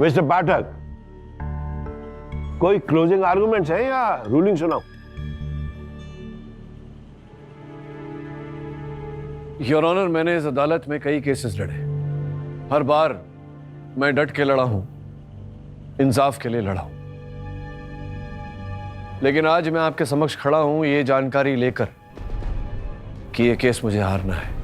Mister पाठक, कोई closing arguments है या रूलिंग सुनाओ? योर ऑनर, मैंने इस अदालत में कई केसेस लड़े। हर बार मैं डट के लड़ा हूं, इंसाफ के लिए लड़ा हूं। लेकिन आज मैं आपके समक्ष खड़ा हूं ये जानकारी लेकर कि ये केस मुझे हारना है।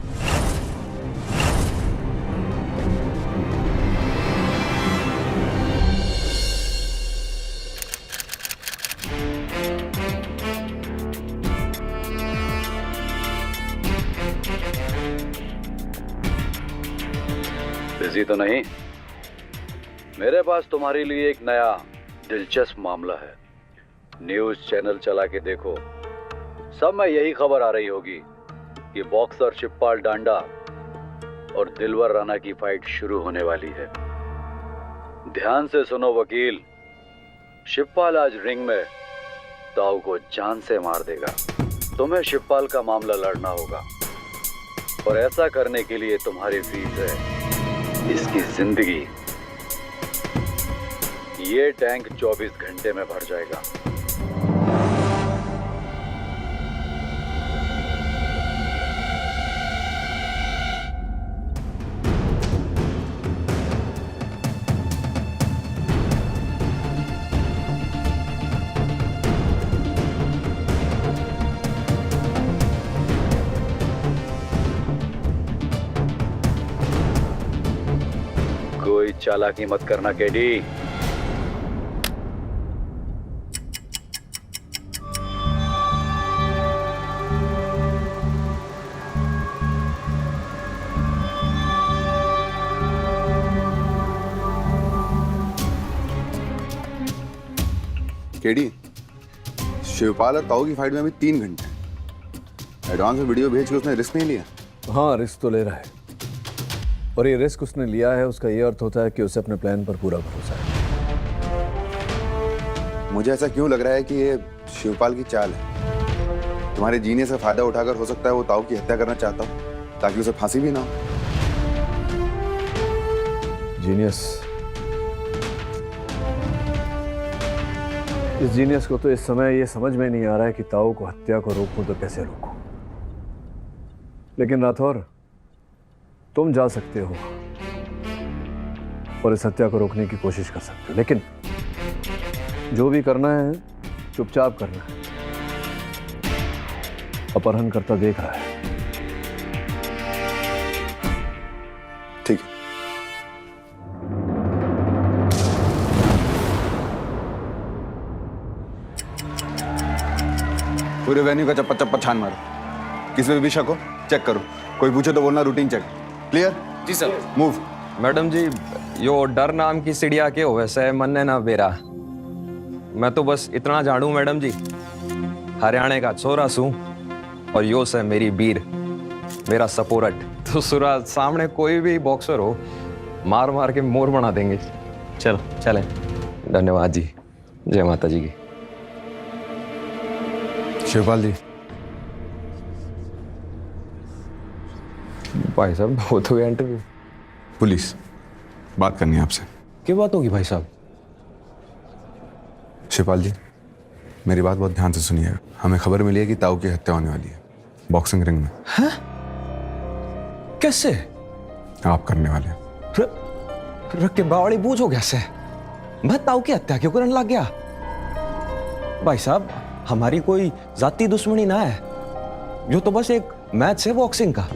बिजी तो नहीं? मेरे पास तुम्हारे लिए एक नया दिलचस्प मामला है। न्यूज चैनल चला के देखो, सब में यही खबर आ रही होगी कि बॉक्सर शिवपाल डांडा और दिलवर राणा की फाइट शुरू होने वाली है। ध्यान से सुनो वकील, शिवपाल आज रिंग में ताऊ को जान से मार देगा। तुम्हें शिवपाल का मामला लड़ना होगा और ऐसा करने के लिए तुम्हारी फीस है इसकी जिंदगी। ये टैंक 24 घंटे में भर जाएगा। कोई चालाकी मत करना केडी। केडी, शिवपाल और ताऊ की फाइट में अभी 3 घंटे हैं। एडवांस में वीडियो भेज के उसने रिस्क नहीं लिया? हाँ, रिस्क तो ले रहा है, और ये रिस्क उसने लिया है उसका ये अर्थ होता है कि उसे अपने प्लान पर पूरा भरोसा है। मुझे ऐसा क्यों लग रहा है कि ये शिवपाल की चाल है? तुम्हारे जीनियस का फायदा उठाकर हो सकता है वो ताऊ की हत्या करना चाहता हो ताकि उसे फांसी भी ना हो। जीनियस? इस जीनियस को तो इस समय ये समझ में नहीं आ रहा है कि ताऊ को हत्या को रोकूं तो कैसे रोकूं। लेकिन राठौर, तुम जा सकते हो और इस हत्या को रोकने की कोशिश कर सकते हो, लेकिन जो भी करना है चुपचाप करना है। अपहरणकर्ता देख रहा है। ठीक है। पूरे वेन्यू का चप्पा चप्पा छान मारो, किसी पे भी शक हो चेक करो, कोई पूछे तो बोलना रूटीन चेक। क्लियर? जी सर। मूव। मैडम जी, यो डर नाम की चिड़िया के हो वैसे मन ने ना बेरा। मैं तो बस इतना जानू मैडम जी, हरियाणा का छोरा सू और यो से मेरी बीर, मेरा सपोर्ट। तो सुरा सामने कोई भी बॉक्सर हो मार मार के मोर बना देंगे। चल चले। धन्यवाद जी। जय माता जी की। शिवपाल जी। भाई साहब बहुत हो गया इंटरव्यू। पुलिस बात करनी है आपसे। क्या बात होगी भाई साहब? शिवपाल जी, मेरी बात बहुत ध्यान से सुनिएगा। हमें खबर मिली है कि ताऊ की हत्या होने वाली है बॉक्सिंग रिंग में। हाँ? कैसे? आप करने वाले हैं। रख के बावड़ी बूझ हो गया से मैं ताऊ की हत्या क्यों करने लग गया? भाई साहब, हमारी कोई जाती दुश्मनी ना है, जो तो बस एक मैच है बॉक्सिंग का।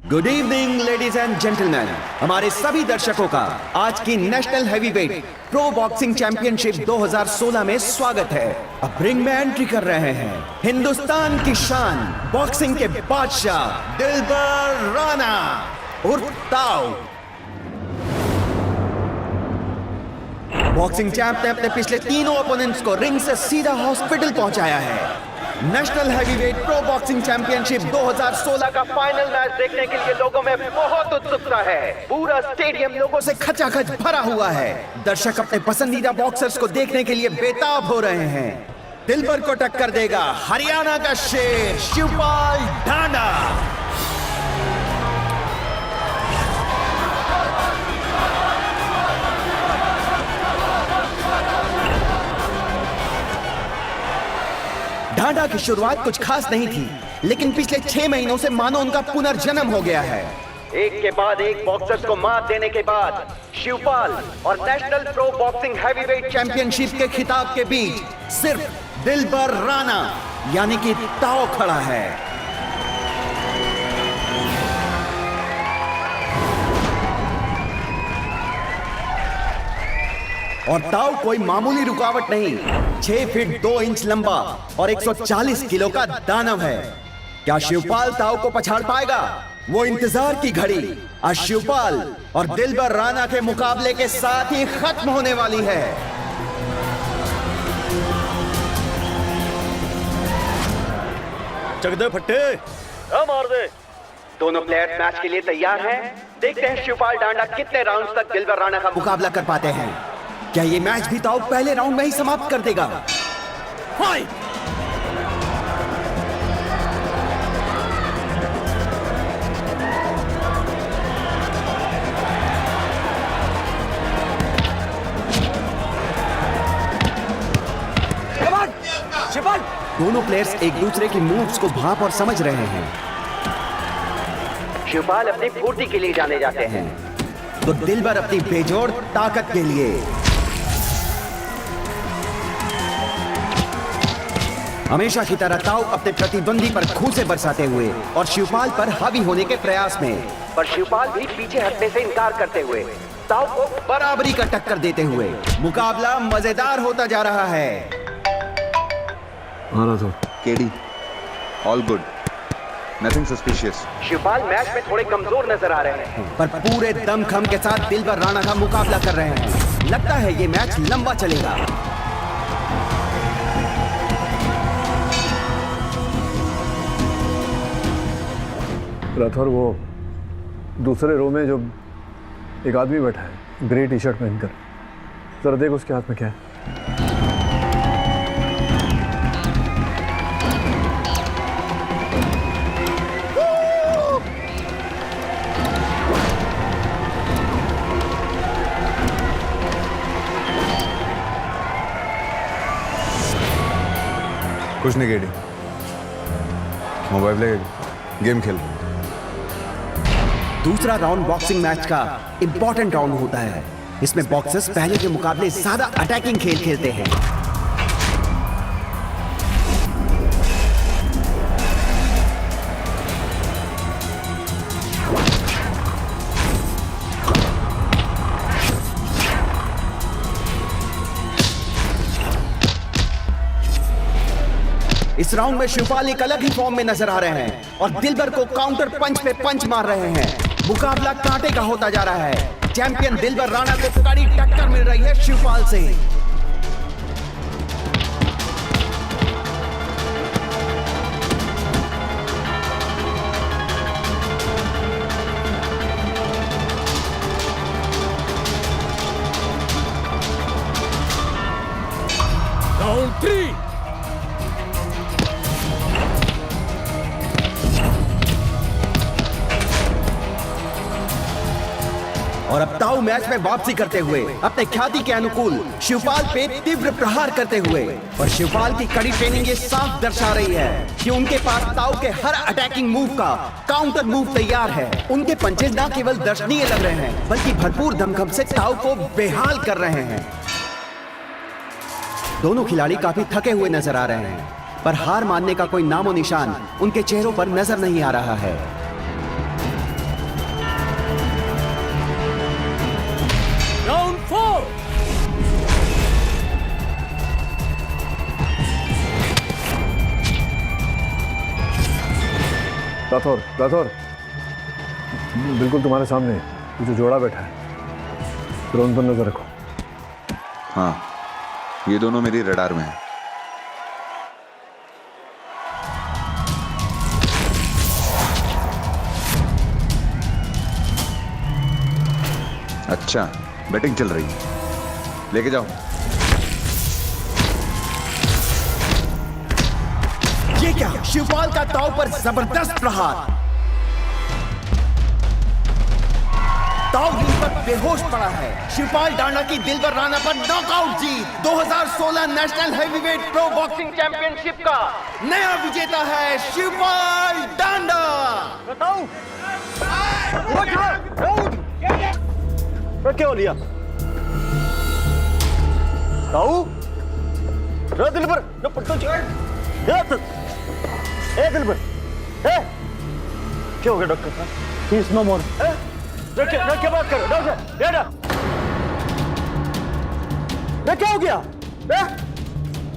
Good evening ladies and gentleman, हमारे सभी दर्शकों का आज की national heavyweight pro boxing championship 2016 में स्वागत है। अब रिंग में एंट्री कर रहे हैं हिंदुस्तान की शान, बॉक्सिंग के बादशाह दिलबर राणा उर्फ ताऊ। बॉक्सिंग चैंप ने अपने पिछले तीनों ओपोनेंट्स को रिंग से सीधा हॉस्पिटल पहुंचाया है। National heavyweight pro boxing championship 2016 का फाइनल मैच देखने के लिए लोगों में बहुत उत्सुकता है। पूरा स्टेडियम लोगों से खचाखच भरा हुआ है। दर्शक अपने पसंदीदा बॉक्सर्स को देखने के लिए बेताब हो रहे हैं। दिलबर को टक्कर देगा हरियाणा का शेर शिवपाल डांडा डांडा की शुरुआत कुछ खास नहीं थी, लेकिन पिछले 6 महीनों से मानो उनका पुनर्जन्म हो गया है। एक के बाद एक बॉक्सर्स को मात देने के बाद शिवपाल और national pro boxing heavyweight championship के खिताब के बीच सिर्फ दिलबर राणा यानी कि ताओ खड़ा है। और ताओ कोई मामूली रुकावट नहीं, 6 फीट 2 इंच लंबा और 140 किलो का दानव है। क्या शिवपाल ताओ को पछाड़ पाएगा? वो इंतजार की घड़ी आज शिवपाल और दिलबर राणा के मुकाबले के साथ ही खत्म होने वाली है। चक दे फट्टे, मार दे। दोनों प्लेयर मैच के लिए तैयार हैं। देखते हैं शिवपाल डांडा कितने राउंड्स तक दिलबर राणा का मुकाबला कर पाते हैं। क्या ये मैच भी ताऊ पहले राउंड में ही समाप्त कर देगा? फाइट! शिवपाल! दोनों प्लेयर्स एक दूसरे की मूव्स को भांप और समझ रहे हैं। शिवपाल अपनी फुर्ती के लिए जाने जाते हैं, तो दिलबर अपनी बेजोड़ ताकत के लिए। हमेशा की तरह ताऊ अपने प्रतिद्वंदी पर खूंसे बरसाते हुए और शिवपाल पर हावी होने के प्रयास में, पर शिवपाल भी पीछे हटने से इनकार करते हुए ताऊ को बराबरी का टक्कर देते हुए मुकाबला मजेदार होता जा रहा है। KD, all good, nothing suspicious. Shivpal match में थोड़े कमजोर नजर आ रहे हैं, पर पूरे दमखम के साथ दिलबर राणा का मुकाबला कर रहे हैं। लगता है ये मैच लंबा चलेगा। राठौर, वो दूसरे रो में जो एक आदमी बैठा है ग्रे टी शर्ट पहनकर, जरा देख उसके हाथ में क्या है। कुछ नहीं केडी, मोबाइल ले गेम खेल। दूसरा राउंड बॉक्सिंग मैच का इंपॉर्टेंट राउंड होता है। इसमें बॉक्सर्स पहले के मुकाबले ज्यादा अटैकिंग खेल खेलते हैं। इस राउंड में शिवपाल एक अलग ही फॉर्म में नजर आ रहे हैं और दिलबर को काउंटर पंच पे पंच मार रहे हैं। मुकाबला कांटे का होता जा रहा है। चैंपियन दिलबर राणा को कड़ी टक्कर मिल रही है शिवपाल से। राउंड 3। और अब ताऊ मैच में वापसी करते हुए अपने ख्याति के अनुकूल शिवपाल पे तीव्र प्रहार करते हुए, और शिवपाल की कड़ी ट्रेनिंग ये साफ दर्शा रही है कि उनके पास ताऊ के हर अटैकिंग मूव का काउंटर मूव तैयार है। उनके पंचेज न केवल दर्शनीय लग रहे हैं, बल्कि भरपूर दमखम से ताऊ को बेहाल कर रहे हैं। दोनों खिलाड़ी काफी थके हुए नजर आ रहे हैं, पर हार मानने का कोई नामो निशान उनके चेहरों पर नजर नहीं आ रहा है। राउंड 4। राठौर, बिल्कुल तुम्हारे सामने ये जो जोड़ा बैठा है, ड्रोन पर नजर रखो। हाँ, ये दोनों मेरी रडार में है। अच्छा, बैटिंग चल रही है, लेके जाओ। ये क्या? शिवपाल का ताऊ पर जबरदस्त प्रहार। ताऊ रिंग पर बेहोश पड़ा है। शिवपाल डांडा की दिलबर राणा पर नॉकआउट जीत। 2016 national heavyweight pro boxing championship का नया विजेता है शिवपाल डांडा। बताओ क्या हो लिया ताऊ? दिलबर दिलबर क्या हो गया डॉक्टर साहब? ही इज नो मोर। क्या बात करो डॉक्टर? क्या हो गया?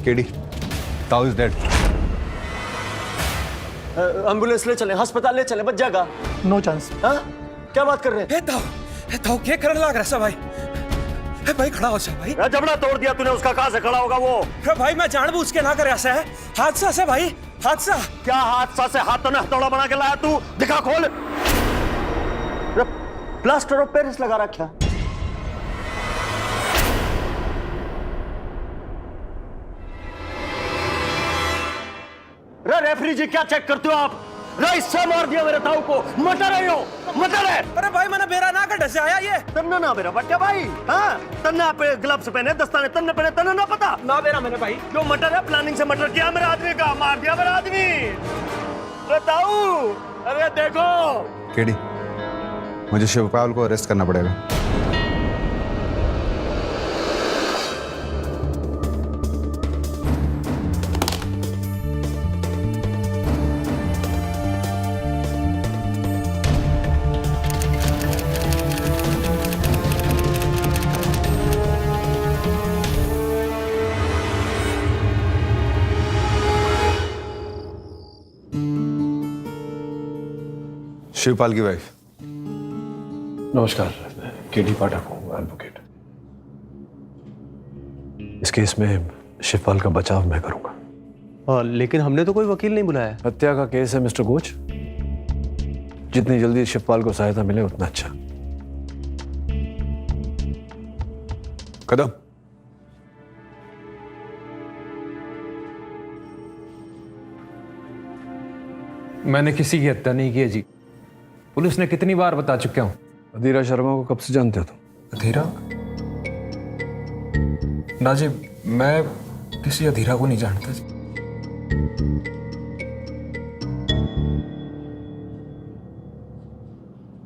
केडी, ताऊ इज डेड। एम्बुलेंस ले चले, अस्पताल ले चले, बच जाएगा। No chance. क्या बात कर रहे हैं? ताऊ क्या करने लग रहा है भाई? भाई खड़ा हो जा भाई। जबड़ा तोड़ दिया तूने उसका, कहां से खड़ा होगा वो? भाई मैं जानबूझ के ना कर ऐसा है, हादसा से भाई, हादसा। क्या हादसा से हाथ तो ने हथौड़ा बना के लाया तू? दिखा खोल। प्लास्टर ऑफ पेरिस लगा रखा। रेफरी जी क्या चेक करते हो आप? इससे मार दिया मेरे ताऊ को। मटर है यो, मटर है। अरे भाई मैंने बेरा ना कर ढसे आया ये। तन्ना ना मेरा बच्चा भाई। हाँ तन्ना पे ग्लव्स पहने, दस्ताने तन्ने पहने, तन्ना ना पता ना बेरा मैंने भाई। जो मटर है प्लानिंग से मटर किया मेरे आदमी का, मार दिया मेरा आदमी। बताऊ अरे देखो केडी, मुझे शिवपाल को अरेस्ट करना पड़ेगा। शिवपाल की वाइफ। नमस्कार, केडी पाठक हूँ, एडवोकेट। इस केस में शिवपाल का बचाव मैं करूंगा। लेकिन हमने तो कोई वकील नहीं बुलाया। हत्या का केस है मिस्टर कोच। जितनी जल्दी शिवपाल को सहायता मिले उतना अच्छा। कदम, मैंने किसी की हत्या नहीं की है जी। पुलिस ने कितनी बार बता चुका हूँ। अधीरा शर्मा को कब से जानते हो तुम? अधीरा? ना जी, मैं किसी अधीरा को नहीं जानता जी।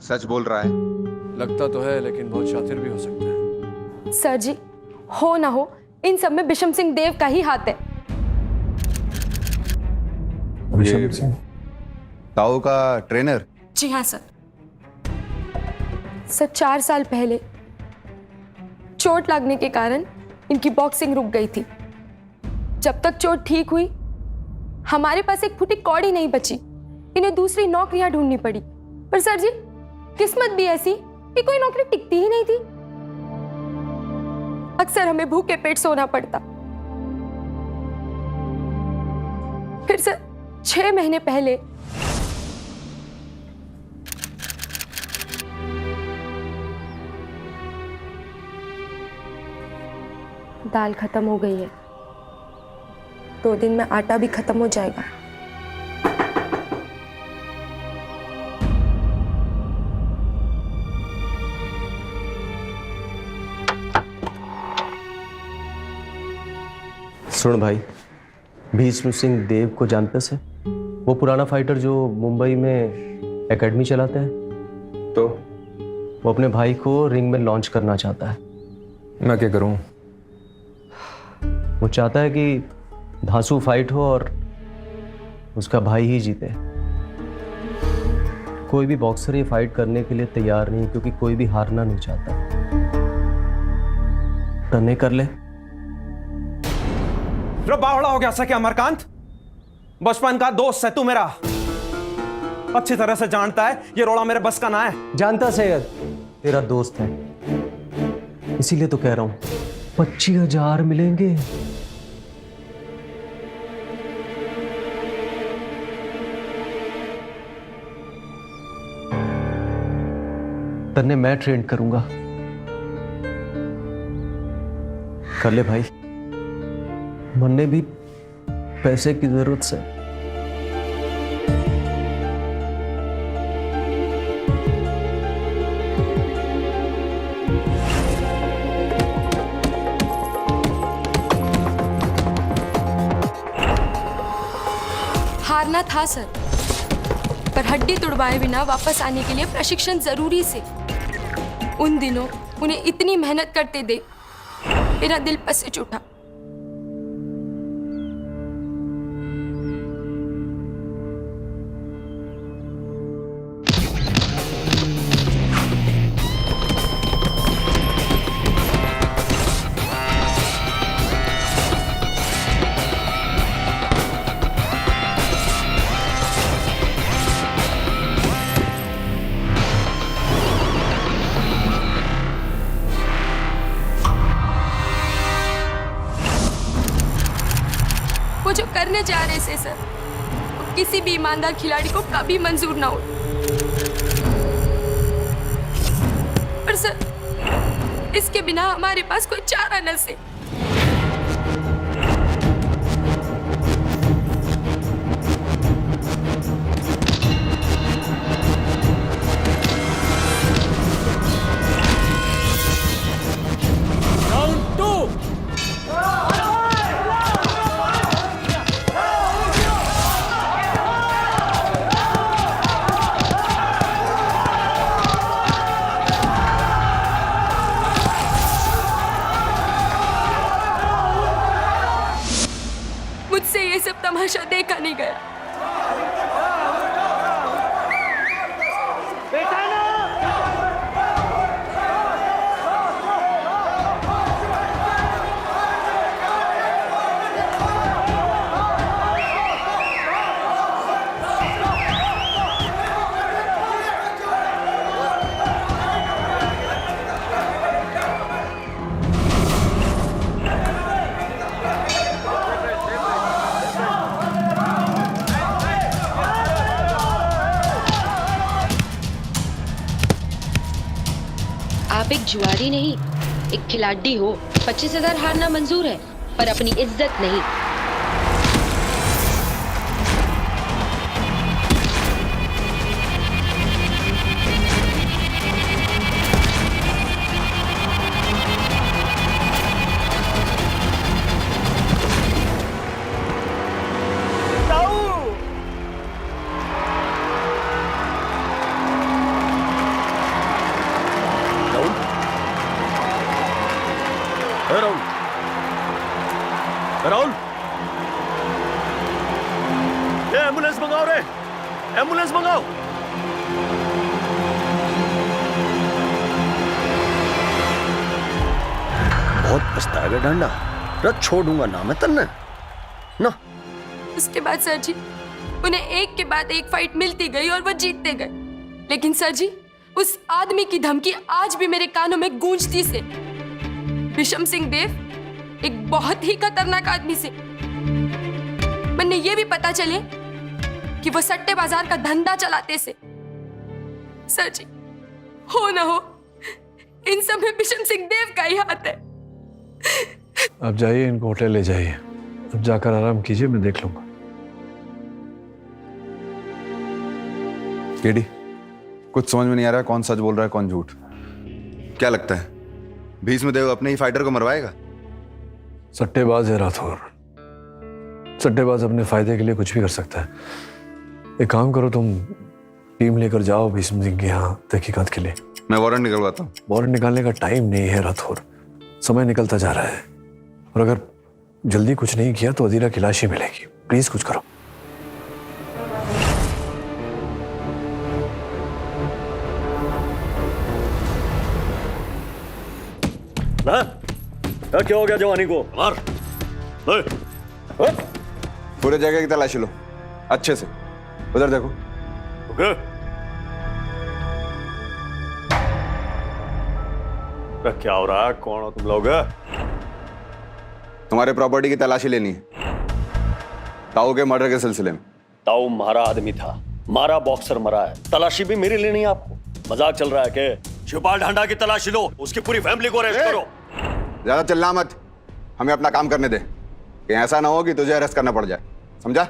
सच बोल रहा है? लगता तो है, लेकिन बहुत शातिर भी हो सकता है। सर जी, हो ना हो इन सब में विषम सिंह देव का ही हाथ है। विषम सिंह ताऊ का ट्रेनर? जी हाँ सर। 4 साल पहले चोट लगने के कारण इनकी बॉक्सिंग रुक गई थी। जब तक चोट ठीक हुई हमारे पास एक फुटी कौड़ी नहीं बची। इन्हें दूसरी नौकरियां ढूंढनी पड़ी। पर सर जी, किस्मत भी ऐसी कि कोई नौकरी टिकती ही नहीं थी। अक्सर हमें भूखे पेट सोना पड़ता। फिर सर 6 महीने पहले दाल खत्म हो गई है। 2 दिन में आटा भी खत्म हो जाएगा। सुन भाई, भीष्म सिंह देव को जानते से? वो पुराना फाइटर जो मुंबई में एकेडमी चलाते हैं। तो वो अपने भाई को रिंग में लॉन्च करना चाहता है। मैं क्या करूं? वो चाहता है कि धांसू फाइट हो और उसका भाई ही जीते। कोई भी बॉक्सर ये फाइट करने के लिए तैयार नहीं, क्योंकि कोई भी हारना नहीं चाहता। तने कर ले। बावड़ा हो गया सा क्या अमरकांत? बचपन का दोस्त है तू मेरा, अच्छी तरह से जानता है ये रोड़ा मेरे बस का ना है। जानता सैयद, तेरा दोस्त है, इसीलिए तो कह रहा हूं 25,000 मिलेंगे। तन्ने मैं ट्रेन करूंगा। कर ले भाई, मन्ने भी पैसे की जरूरत से। हारना था सर, पर हड्डी तुड़वाए बिना वापस आने के लिए प्रशिक्षण जरूरी से। उन दिनों उन्हें इतनी मेहनत करते देख मेरा दिल पसीज उठा। वो जो करने जा रहे थे सर, वो किसी भी ईमानदार खिलाड़ी को कभी मंजूर ना हो। पर सर, इसके बिना हमारे पास कोई चारा न से। मुझसे ये सब तमाशा देखा नहीं गया। आप एक जुआरी नहीं, एक खिलाड़ी हो। 25,000 हारना मंजूर है, पर अपनी इज्जत नहीं। राहुल, राहुल, ये एम्बुलेंस मंगाओ रे, एम्बुलेंस मंगाओ। बहुत पछताएगा डंडा, रथ छोड़ूंगा ना मैं तन्ने ना। उसके बाद सर जी, उन्हें एक के बाद एक फाइट मिलती गई और वो जीतते गए। लेकिन सर जी, उस आदमी की धमकी आज भी मेरे कानों में गूंजती से। विशम सिंह देव एक बहुत ही खतरनाक आदमी से। मैंने ये भी पता चले कि वो सट्टे बाजार का धंधा चलाते से। सर जी, हो ना हो, इन सब में विशम सिंह देव का ही हाथ है। अब जाइए, इनको होटल ले जाइए। अब जाकर आराम कीजिए, मैं देख लूंगा। केडी, कुछ समझ में नहीं आ रहा है, कौन सच बोल रहा है कौन झूठ। क्या लगता है भीष्मदेव अपने ही फाइटर को मरवाएगा? सट्टेबाज है राठौर। सट्टेबाज अपने फायदे के लिए कुछ भी कर सकता है। एक काम करो, तुम टीम लेकर जाओ भीष्म सिंह के यहाँ तहकीकात के लिए। मैं वारंट निकलवाता हूँ। वारंट निकालने का टाइम नहीं है राठौर, समय निकलता जा रहा है। और अगर जल्दी कुछ नहीं किया तो अदीरा की लाश ही मिलेगी। प्लीज कुछ करो। ना, क्या हो गया जवानी को? मार। पूरे जगह की तलाशी लो अच्छे से। उधर देखो। ओके। क्या हो रहा है? कौन हो तुम लोग? तुम्हारे प्रॉपर्टी की तलाशी लेनी है, ताऊ के मर्डर के सिलसिले में। ताऊ मारा आदमी था, मारा बॉक्सर मरा है। तलाशी भी मेरी लेनी है आपको? मजाक चल रहा है क्या? शिवपाल ढांडा की तलाशी लो, उसकी पूरी फैमिली को अरेस्ट करो। ज्यादा चिल्ला मत, हमें अपना काम करने दे। कहीं ऐसा ना हो कि तुझे अरेस्ट करना पड़ जाए, समझा?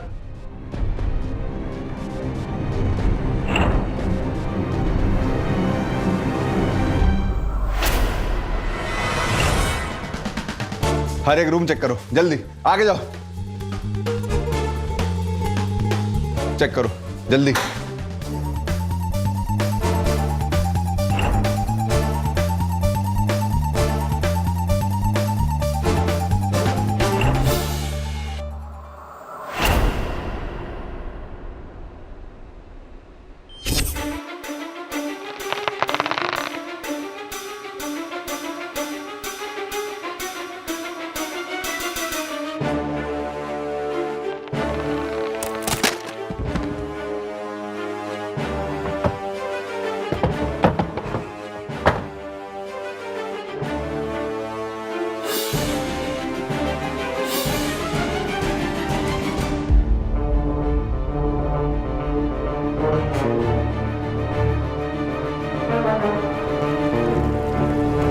हर एक रूम चेक करो, जल्दी आगे जाओ। चेक करो जल्दी।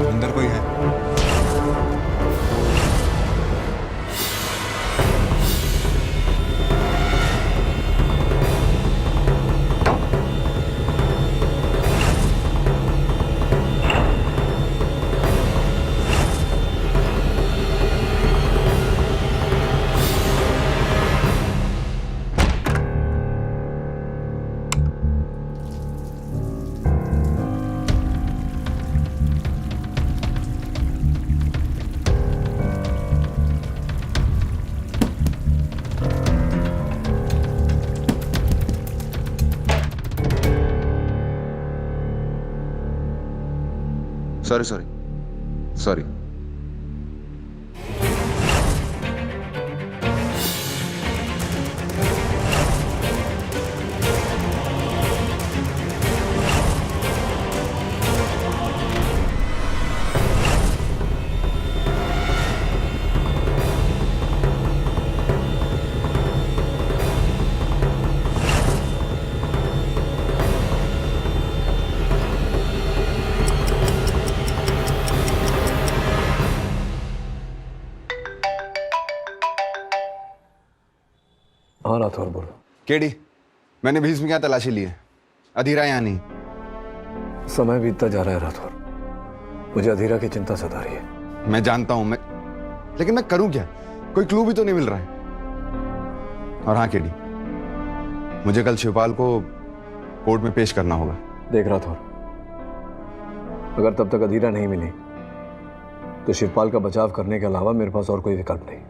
अंदर कोई है? सॉरी। हाँ राठौर बोलो। केडी, मैंने भीष्म की यहाँ तलाशी ली है। अधीरा यहाँ नहीं। समय बीतता जा रहा है राठौर, मुझे अधीरा की चिंता सता रही है। मैं जानता हूं, लेकिन मैं करूं क्या? कोई क्लू भी तो नहीं मिल रहा है। और हाँ केडी, मुझे कल शिवपाल को कोर्ट में पेश करना होगा। देख राठौर, अगर तब तक अधीरा नहीं मिली तो शिवपाल का बचाव करने के अलावा मेरे पास और कोई विकल्प नहीं।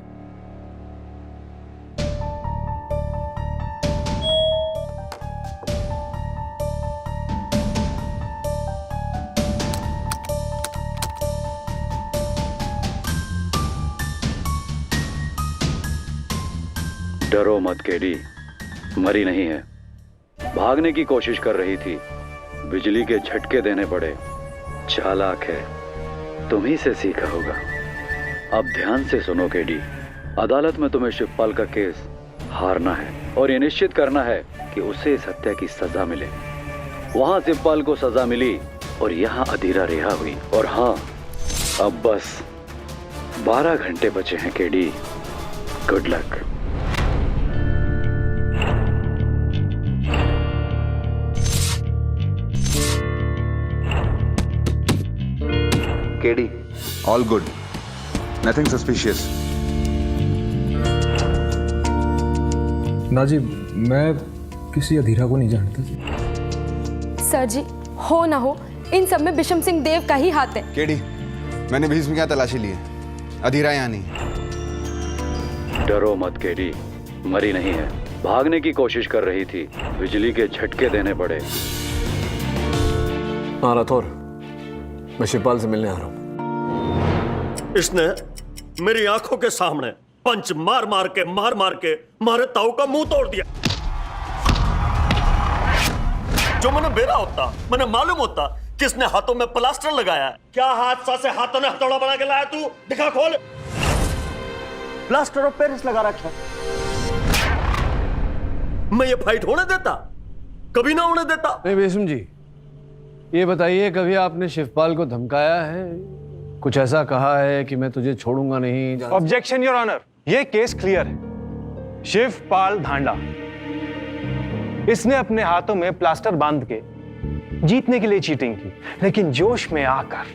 डरो मत केडी, मरी नहीं है। भागने की कोशिश कर रही थी, बिजली के झटके देने पड़े। चालाक है, तुम ही से सीखा होगा। अब ध्यान से सुनो केडी, अदालत में तुम्हें शिवपाल का केस हारना है और ये निश्चित करना है कि उसे इस हत्या की सजा मिले। वहां शिवपाल को सजा मिली और यहाँ अधीरा रिहा हुई। और हाँ, अब बस 12 घंटे बचे हैं KD. Good luck. KD, all good, nothing suspicious. ना जी, मैं किसी अधीरा को नहीं जानता। सर जी, हो ना हो, इन सब में विषम सिंह देव का ही हाथ है। केडी, मैंने भीष्म की यहाँ तलाशी ली है। अधीरा यहाँ नहीं। डरो मत केडी, मरी नहीं है। भागने की कोशिश कर रही थी, बिजली के झटके देने पड़े। हाँ राठौर, मैं शिवपाल से मिलने आ रहा हूं। इसने मेरी आंखों के सामने पंच मार मार के मारे ताऊ का मुंह तोड़ दिया। जो मैंने बेरा होता, मैंने मालूम होता किसने हाथों में प्लास्टर लगाया है। क्या हादसा से हाथों ने हथौड़ा बना के लाया तू? दिखा खोल। प्लास्टर ऑफ पेरिस लगा रखा। मैं ये फाइट होने देता? कभी ना होने देता। नहीं बेसम जी, ये बताइए, कभी आपने शिवपाल को धमकाया है? कुछ ऐसा कहा है कि मैं तुझे छोड़ूंगा नहीं? ऑब्जेक्शन योर ऑनर, ये केस क्लियर है। शिवपाल धांडा, इसने अपने हाथों में प्लास्टर बांध के जीतने के लिए चीटिंग की, लेकिन जोश में आकर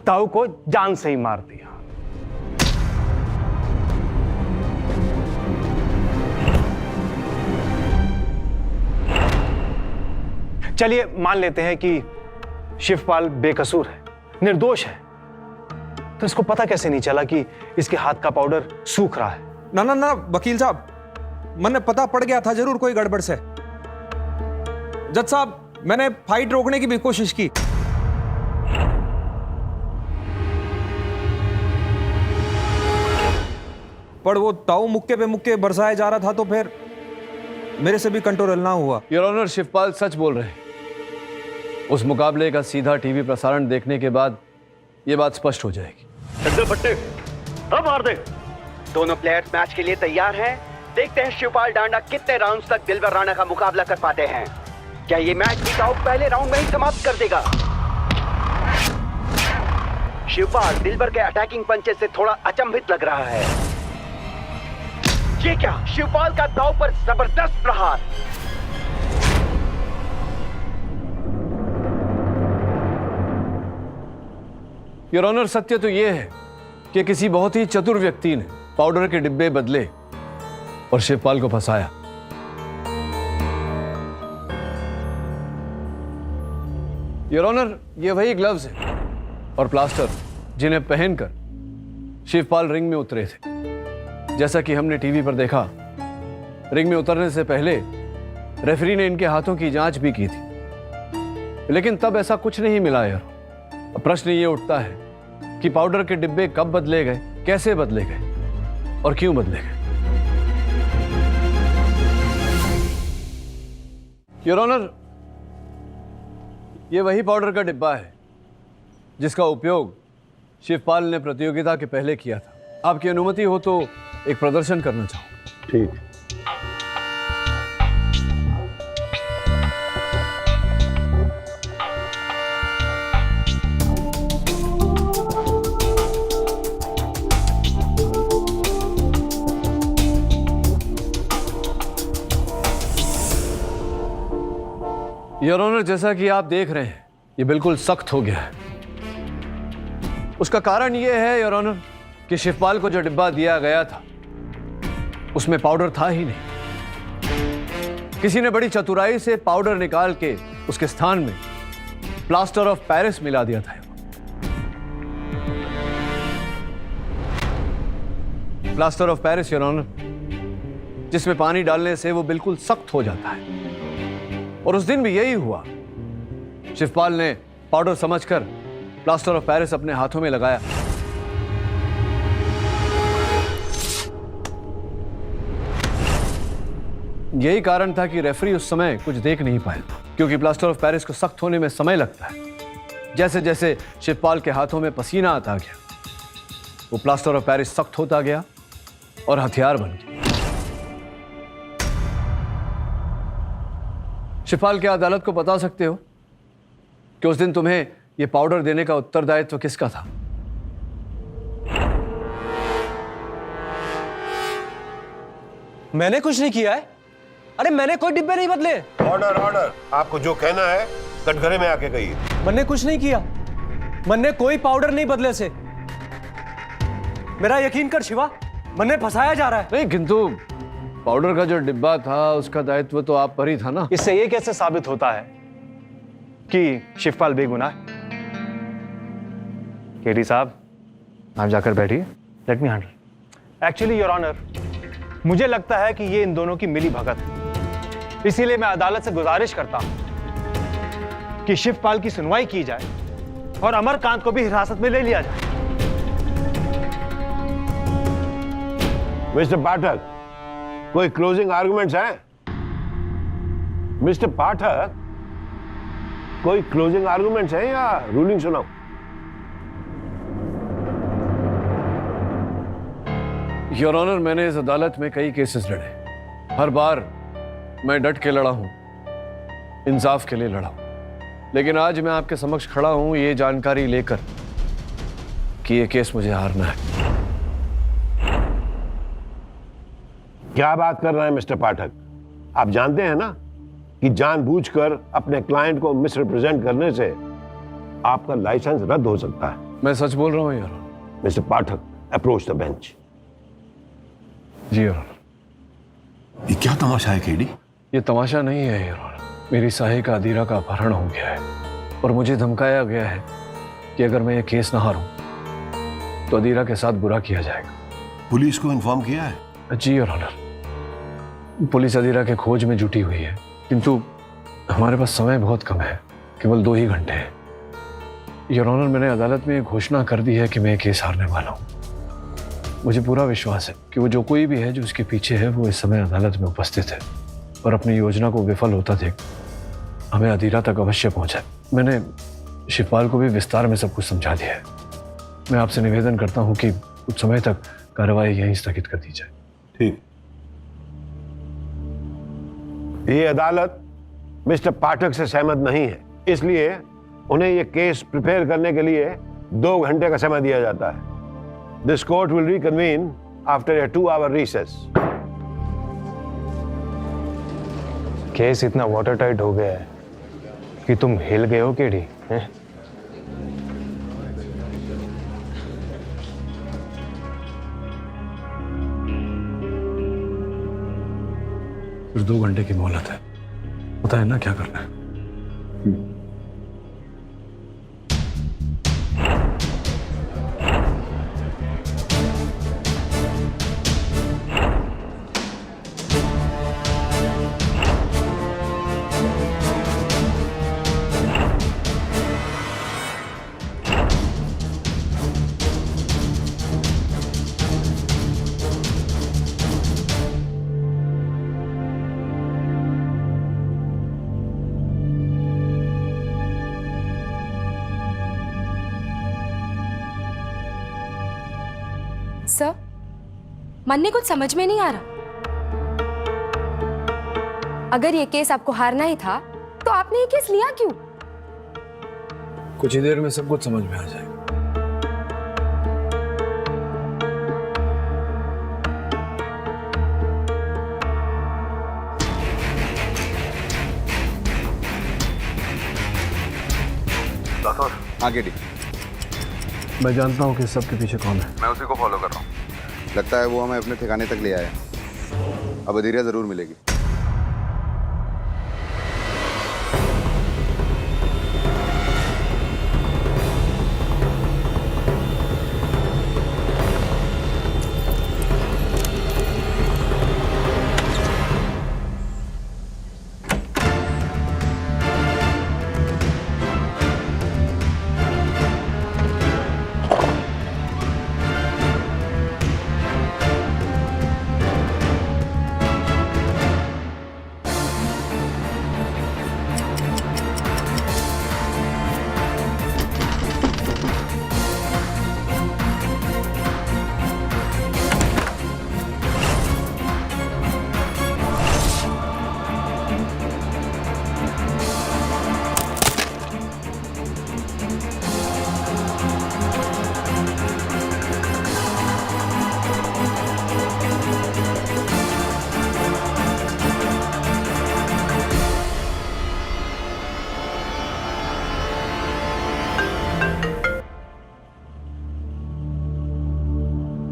ताऊ को जान से ही मार दिया। चलिए मान लेते हैं कि शिवपाल बेकसूर है, निर्दोष है, तो इसको पता कैसे नहीं चला कि इसके हाथ का पाउडर सूख रहा है? ना ना ना वकील साहब, मैंने पता पड़ गया था जरूर कोई गड़बड़ से। जज साहब, मैंने फाइट रोकने की भी कोशिश की, पर वो ताऊ मुक्के पे मुक्के बरसाया जा रहा था, तो फिर मेरे से भी कंट्रोल ना हुआ। योर ऑनर, शिवपाल सच बोल रहे हैं। उस मुकाबले का सीधा टीवी प्रसारण देखने के बाद ये बात स्पष्ट हो जाएगी। फट्टे अब मार दे। दोनों प्लेयर्स मैच के लिए तैयार हैं। देखते हैं शिवपाल डांडा कितने राउंड्स तक दिलबर राणा का मुकाबला कर पाते हैं। क्या ये मैच भी ताऊ पहले राउंड में ही समाप्त कर देगा? शिवपाल दिलबर के अटैकिंग पंचेस से थोड़ा अचंभित लग रहा है। ये क्या, शिवपाल का दांव पर जबरदस्त प्रहार। योर ऑनर, सत्य तो यह है कि किसी बहुत ही चतुर व्यक्ति ने पाउडर के डिब्बे बदले और शिवपाल को फंसाया। योर ऑनर, ये वही ग्लव्स हैं और प्लास्टर जिन्हें पहनकर शिवपाल रिंग में उतरे थे। जैसा कि हमने टीवी पर देखा, रिंग में उतरने से पहले रेफरी ने इनके हाथों की जांच भी की थी, लेकिन तब ऐसा कुछ नहीं मिला यार। अब प्रश्न ये उठता है कि पाउडर के डिब्बे कब बदले गए, कैसे बदले गए और क्यों बदले गए। योर ऑनर, ये वही पाउडर का डिब्बा है जिसका उपयोग शिवपाल ने प्रतियोगिता के पहले किया था। आपकी अनुमति हो तो एक प्रदर्शन करना चाहूं। ठीक। योर ऑनर, जैसा कि आप देख रहे हैं, ये बिल्कुल सख्त हो गया है। उसका कारण यह है योर ऑनर कि शिवपाल को जो डिब्बा दिया गया था उसमें पाउडर था ही नहीं। किसी ने बड़ी चतुराई से पाउडर निकाल के उसके स्थान में प्लास्टर ऑफ पेरिस मिला दिया था। Plaster of Paris your honour, जिसमें पानी डालने से वो बिल्कुल सख्त हो जाता है। और उस दिन भी यही हुआ। शिवपाल ने पाउडर समझकर प्लास्टर ऑफ पेरिस अपने हाथों में लगाया। यही कारण था कि रेफरी उस समय कुछ देख नहीं पाया, क्योंकि प्लास्टर ऑफ पेरिस को सख्त होने में समय लगता है। जैसे जैसे शिवपाल के हाथों में पसीना आता गया, वो प्लास्टर ऑफ पेरिस सख्त होता गया और हथियार बन गया। शिवपाल, क्या अदालत को बता सकते हो कि उस दिन तुम्हें यह पाउडर देने का उत्तरदायित्व किसका था? मैंने कुछ नहीं किया है। अरे मैंने कोई डिब्बे नहीं बदले। ऑर्डर ऑर्डर, आपको जो कहना है कटघरे में आके कहिए। मैंने कुछ नहीं किया। मैंने कोई पाउडर नहीं बदले से। मेरा यकीन कर शिवा, मैंने फंसाया जा रहा है। नहीं, किंतु पाउडर का जो डिब्बा था उसका दायित्व तो आप पर ही था ना। इससे ये कैसे साबित होता है कि शिवपाल बेगुनाह है? केडी साहब, आप जाकर बैठिए। Let me handle. Actually your honour, मुझे लगता है कि ये इन दोनों की मिली भगत है। इसीलिए मैं अदालत से गुजारिश करता हूं कि शिवपाल की सुनवाई की जाए और अमरकांत को भी हिरासत में ले लिया जाए। मिस्टर पाठक, कोई क्लोजिंग आर्गुमेंट्स हैं? मिस्टर पाठक, कोई क्लोजिंग आर्गुमेंट्स हैं या रूलिंग सुनाओ? योर ऑनर, मैंने इस अदालत में कई केसेस लड़े। हर बार मैं डट के लड़ा हूं, इंसाफ के लिए लड़ा हूं। लेकिन आज मैं आपके समक्ष खड़ा हूं ये जानकारी लेकर कि ये केस मुझे हारना है। क्या बात कर रहे हैं मिस्टर पाठक? आप जानते हैं ना कि जानबूझकर अपने क्लाइंट को मिसरिप्रेजेंट करने से आपका लाइसेंस रद्द हो सकता है। मैं सच बोल रहा हूं your honour. Mister Pathak, approach the bench. जी योर ऑनर। ये क्या तमाशा है केडी? ये तमाशा नहीं है योर ऑनर। मेरी सहायिका अदीरा का अपहरण हो गया है और मुझे धमकाया गया है कि अगर मैं ये केस ना हारूं तो अदीरा के साथ बुरा किया जाएगा। पुलिस को इन्फॉर्म किया है? जी योर ऑनर, पुलिस अदीरा के खोज में जुटी हुई है, किंतु हमारे पास समय बहुत कम है, केवल 2 ही घंटे हैं। योर ऑनर, मैंने अदालत में ये घोषणा कर दी है कि मैं ये केस हारने वाला हूँ। मुझे पूरा विश्वास है कि वो जो कोई भी है जो उसके पीछे है वो इस समय अदालत में उपस्थित है और अपनी योजना को विफल होता देख हमें अदीरा तक अवश्य पहुंचाए। मैंने शिवपाल को भी विस्तार में सब कुछ समझा दिया है। मैं आपसे निवेदन करता हूं कि कुछ समय तक कार्रवाई यहीं स्थगित कर दी जाए। ठीक। ये अदालत मिस्टर पाठक से सहमत नहीं है, इसलिए उन्हें ये केस प्रिपेयर करने के लिए 2 घंटे का समय दिया जाता है। This court will reconvene after a 2-hour recess. Case इतना वाटर टाइट हो गया है कि तुम हिल गए हो केडी हैं? फिर 2 घंटे की मोहलत है, पता है ना क्या करना है। सर, मन में कुछ समझ में नहीं आ रहा। अगर ये केस आपको हारना ही था तो आपने ये केस लिया क्यों? कुछ ही देर में सब कुछ समझ में आ जाएगा। हाँ केडी, मैं जानता हूँ कि इस सब के पीछे कौन है। मैं उसी को फॉलो कर रहा हूँ। लगता है वो हमें अपने ठिकाने तक ले आया। अब अदीरा जरूर मिलेगी।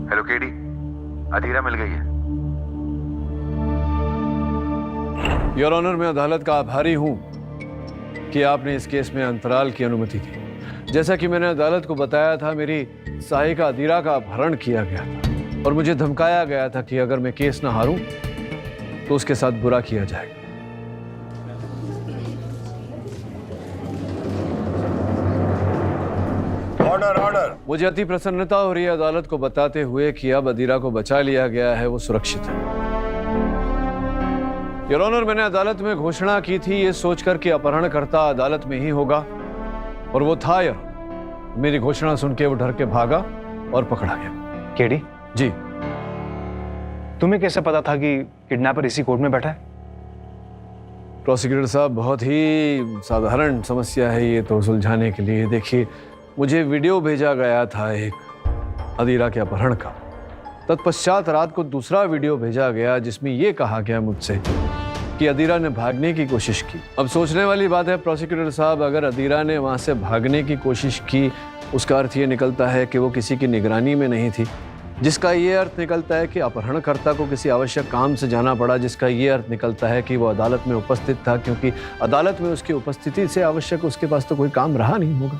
हेलो केडी, अदीरा मिल गई है। योर ऑनर, मैं अदालत का आभारी हूं कि आपने इस केस में अंतराल की अनुमति दी। जैसा कि मैंने अदालत को बताया था, मेरी सहायिका अदीरा का अपहरण किया गया था और मुझे धमकाया गया था कि अगर मैं केस ना हारूं तो उसके साथ बुरा किया जाएगा। Order order. मुझे अति प्रसन्नता हो रही है अदालत को बताते हुए कि अब अदीरा को बचा लिया गया है, वो सुरक्षित है। योर ऑनर, मैंने अदालत में घोषणा की थी ये सोचकर कि अपहरणकर्ता अदालत में ही होगा, और वो था। योर, मेरी घोषणा सुन के वो डर के भागा और पकड़ा गया। केडी जी, तुम्हें कैसे पता था कि किडनैपर इसी कोर्ट में बैठा है? प्रोसिक्यूटर साहब, बहुत ही साधारण समस्या है ये तो सुलझाने के लिए। देखिए, मुझे वीडियो भेजा गया था एक अदीरा के अपहरण का। तत्पश्चात रात को दूसरा वीडियो भेजा गया जिसमें यह कहा गया मुझसे कि अदीरा ने भागने की कोशिश की। अब सोचने वाली बात है प्रोसिक्यूटर साहब, अगर अदीरा ने वहां से भागने की कोशिश की, उसका अर्थ ये निकलता है कि वो किसी की निगरानी में नहीं थी जिसका ये अर्थ निकलता है कि अपहरणकर्ता को किसी आवश्यक काम से जाना पड़ा, जिसका ये अर्थ निकलता है कि वो अदालत में उपस्थित था क्योंकि अदालत में उसकी उपस्थिति से आवश्यक उसके पास तो कोई काम रहा नहीं होगा।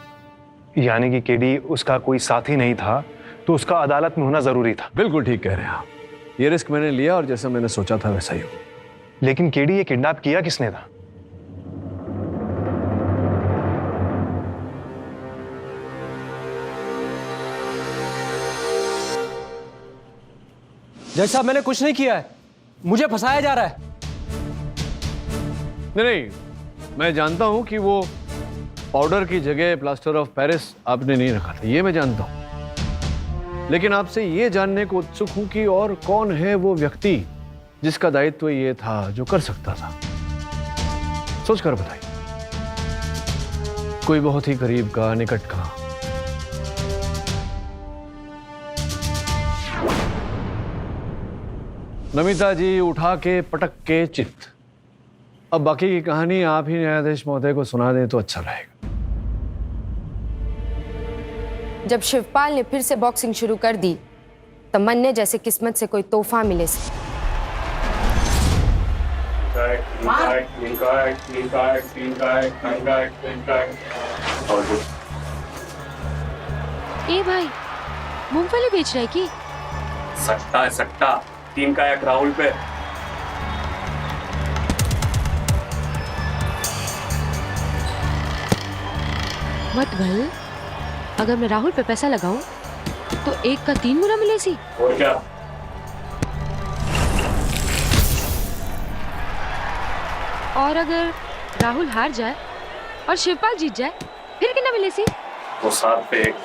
यानी कि केडी उसका कोई साथी नहीं था तो उसका अदालत में होना जरूरी था। बिल्कुल ठीक कह रहे हैं आप। ये रिस्क मैंने लिया और जैसा मैंने सोचा था वैसा ही हुआ। लेकिन केडी ये किडनैप किया किसने था? जज साहब मैंने कुछ नहीं किया है, मुझे फंसाया जा रहा है। नहीं, मैं जानता हूं कि वो पाउडर की जगह प्लास्टर ऑफ पेरिस आपने नहीं रखा था, ये मैं जानता हूं। लेकिन आपसे ये जानने को उत्सुक हूं कि और कौन है वो व्यक्ति जिसका दायित्व ये था, जो कर सकता था। सोचकर बताइए। कोई बहुत ही करीब का, निकट का। नमिता जी उठा के पटक के चित। अब बाकी की कहानी आप ही न्यायाधीश महोदय को सुना दें तो अच्छा रहेगा। जब शिवपाल ने फिर से बॉक्सिंग शुरू कर दी तब मन्ने जैसे किस्मत से कोई तोहफा मिले से। ए भाई, मूंगफली बेच रहा है की? सट्टा है सट्टा, 3 का 1 राहुल पे। मत भल, अगर मैं राहुल पे पैसा लगाऊं तो 1 का 3 गुना मिले सी। और क्या? और अगर राहुल हार जाए और शिवपाल जीत जाए फिर कितना मिले सी? तो 7 पे 1।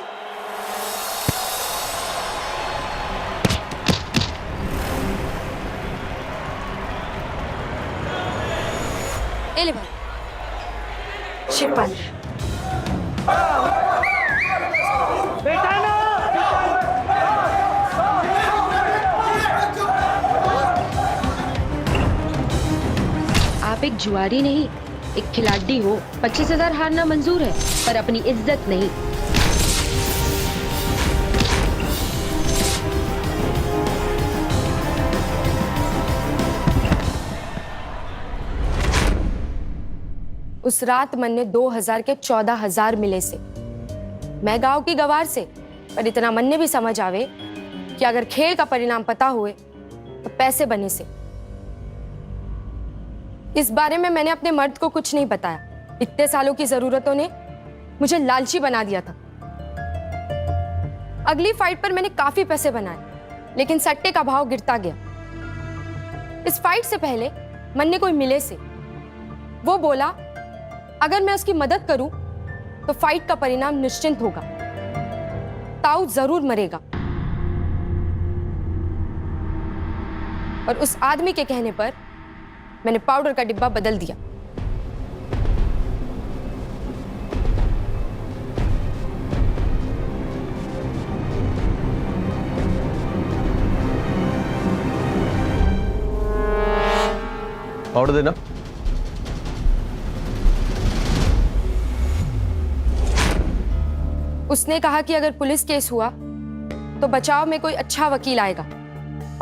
ले भाई, शिवपाल। आप एक जुआरी नहीं, एक खिलाड़ी हो। 25,000 हारना मंजूर है पर अपनी इज्जत नहीं। उस रात मन्ने 2000 के 14,000 मिले से। मैं गांव की गवार से, पर इतना मन्ने भी समझ आवे कि अगर खेल का परिणाम पता हुए तो पैसे बने से। इस बारे में मैंने अपने मर्द को कुछ नहीं बताया। इतने सालों की जरूरतों ने मुझे लालची बना दिया था। अगली फाइट पर मैंने काफी पैसे बनाए, लेकिन सट्टे का भाव गिरता गया। इस फाइट से पहले मन्ने कोई मिले से, वो बोला अगर मैं उसकी मदद करूं तो फाइट का परिणाम निश्चिंत होगा, ताऊ जरूर मरेगा। और उस आदमी के कहने पर मैंने पाउडर का डिब्बा बदल दिया। पाउडर देना। उसने कहा कि अगर पुलिस केस हुआ तो बचाव में कोई अच्छा वकील आएगा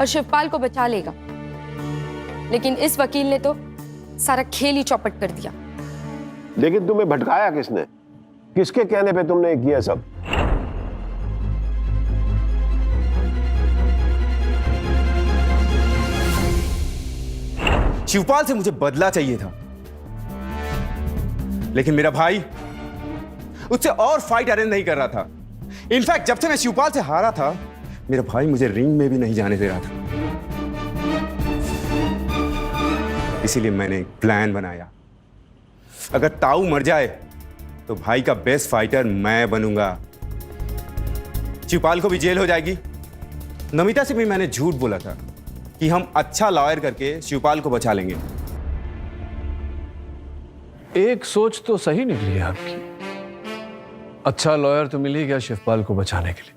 और शिवपाल को बचा लेगा। लेकिन इस वकील ने तो सारा खेल ही चौपट कर दिया। लेकिन तुम्हें भटकाया किसने? किसके कहने पे तुमने किया सब? शिवपाल से मुझे बदला चाहिए था, लेकिन मेरा भाई उससे और फाइट अरेंज नहीं कर रहा था। इनफैक्ट जब से मैं शिवपाल से हारा था, मेरा भाई मुझे रिंग में भी नहीं जाने दे रहा था। इसीलिए मैंने एक प्लान बनाया। अगर ताऊ मर जाए तो भाई का बेस्ट फाइटर मैं बनूंगा। शिवपाल को भी जेल हो जाएगी। नमिता से भी मैंने झूठ बोला था कि हम अच्छा लॉयर करके शिवपाल को बचा लेंगे। एक सोच तो सही निकली है आपकी। अच्छा लॉयर तो मिल ही गया शिवपाल को बचाने के लिए,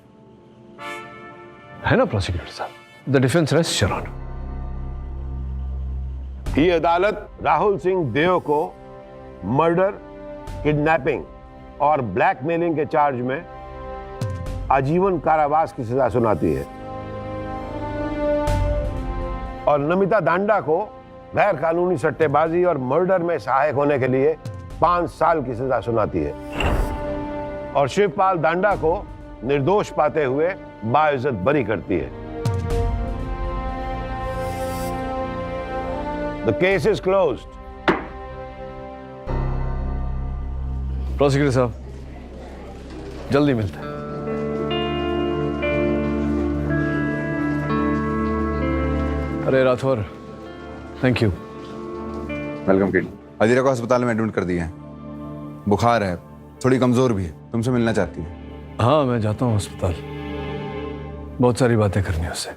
है ना प्रोसिक्यूटर साहब? The defence rest your honour. ये अदालत राहुल सिंह देव को मर्डर, किडनैपिंग और ब्लैकमेलिंग के चार्ज में आजीवन कारावास की सजा सुनाती है। और नमिता दांडा को गैर कानूनी सट्टेबाजी और मर्डर में सहायक होने के लिए 5 साल की सजा सुनाती है और शिवपाल दांडा को निर्दोष पाते हुए बाइज्जत बरी करती है। The case is closed. Prosecutor साहब, जल्दी मिलते हैं। अरे Rathore, thank you. Welcome kid. Adheera को अस्पताल में एडमिट कर दिया है, बुखार है, थोड़ी कमजोर भी है, तुमसे मिलना चाहती है। हाँ, मैं जाता हूँ अस्पताल, बहुत सारी बातें करनी है उससे।